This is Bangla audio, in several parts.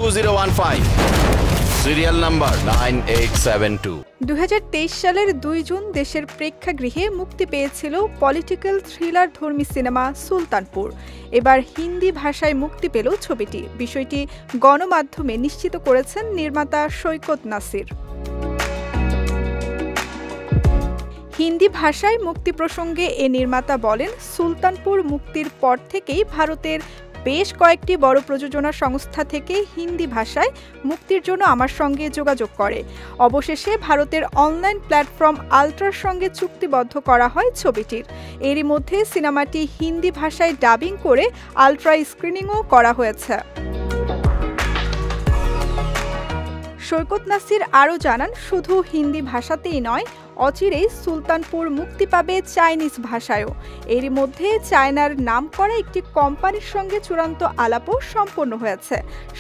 2015 সিরিয়াল নাম্বার 9872। 2023 সালের 2 জুন দেশের প্রেক্ষাগৃহে মুক্তি পেয়েছিল পলিটিক্যাল থ্রিলার ধর্মী সিনেমা সুলতানপুর। এবার হিন্দি ভাষায় মুক্তি পেল ছবিটি। বিষয়টি গণমাধ্যমে নিশ্চিত করেছেন নির্মাতা সৈকত নাসির। হিন্দি ভাষায় মুক্তি প্রসঙ্গে এ নির্মাতা বলেন, সুলতানপুর মুক্তির পর থেকেই ভারতের বেশ কয়েকটি বড় প্রযোজনা সংস্থা থেকে হিন্দি ভাষায় মুক্তির জন্য আমার সঙ্গে যোগাযোগ করে। অবশেষে ভারতের অনলাইন প্ল্যাটফর্ম আল্ট্রার সঙ্গে চুক্তিবদ্ধ করা হয় ছবিটির। এরই মধ্যে সিনেমাটি হিন্দি ভাষায় ডাবিং করে আল্ট্রা স্ক্রিনিংও করা হয়েছে। সৈকত নাসির আরও জানান, শুধু হিন্দি ভাষাতেই নয়, অচিরেই সুলতানপুর মুক্তি পাবে চাইনিজ ভাষায়ও। এরই মধ্যে চায়নার নামকরা একটি কোম্পানির সঙ্গে চূড়ান্ত আলাপও সম্পন্ন হয়েছে।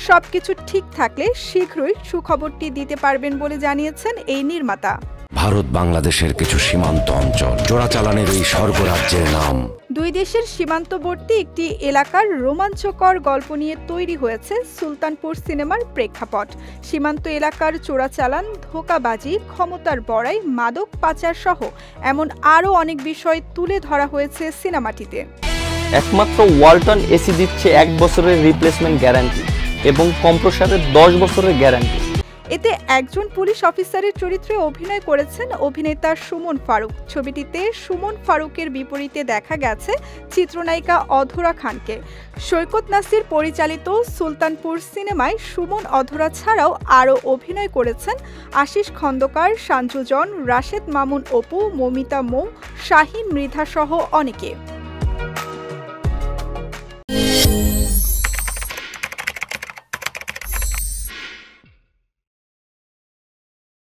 সবকিছু ঠিক থাকলে শীঘ্রই সুখবরটি দিতে পারবেন বলে জানিয়েছেন এই নির্মাতা। ভারত বাংলাদেশের কিছু সীমান্ত অঞ্চল চোরাচালানের এই স্বর্গরাজ্যের নাম। দুই দেশের সীমান্তবর্তী একটি এলাকার রোমাঞ্চকর গল্প নিয়ে তৈরি হয়েছে সুলতানপুর সিনেমার প্রেক্ষাপট। সীমান্ত এলাকার চোরাচালান, ধোঁকাবাজি, ক্ষমতার বড়াই, মাদক পাচার সহ এমন আরও অনেক বিষয় তুলে ধরা হয়েছে সিনেমাটিতে। একমাত্র ওয়ালটন এসি দিচ্ছে 1 বছরের রিপ্লেসমেন্ট গ্যারান্টি এবং কম্প্রেসারের 10 বছরের গ্যারান্টি। এতে একজন পুলিশ অফিসারের চরিত্রে অভিনয় করেছেন অভিনেতা সুমন ফারুক। ছবিটিতে সুমন ফারুকের বিপরীতে দেখা গেছে চিত্রনায়িকা অধরা খানকে। সৈকত নাসির পরিচালিত সুলতানপুর সিনেমায় সুমন, অধরা ছাড়াও আরও অভিনয় করেছেন আশিস খন্দকার, সাঞ্জু জন, রাশেদ মামুন অপু, মমিতা মৌ, শাহিন মৃধা সহ অনেকে।